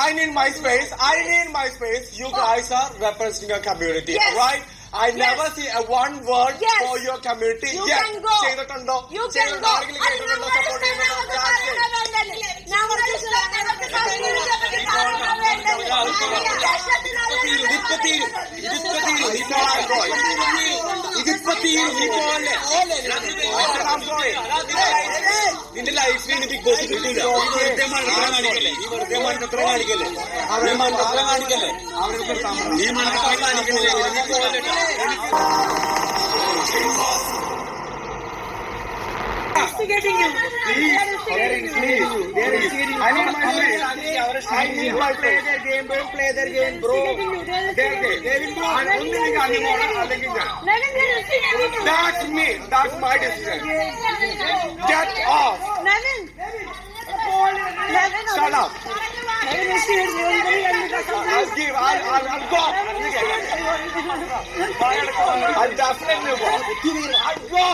I need my space. You guys are representing your community, right? I never see a one word for your community. You can go. You can go. നിന്റെ ലൈഫിൽ big boss കിട്ടില്ല. Investigating you. Please. I need my space. I need my space. Play their game, bro. They will go. That's me. That's my decision. Get off. Shut up. I'll go. I'll definitely go. I'll go.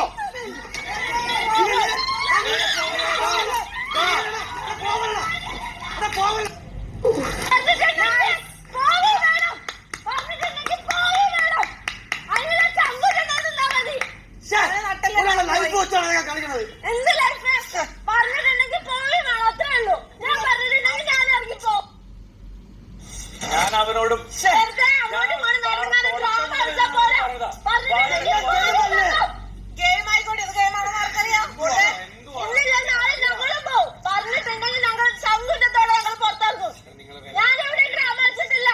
ഞാൻ അവരോടും ഞാൻ എവിടെ ഗ്രാമ വെച്ചിട്ടില്ല.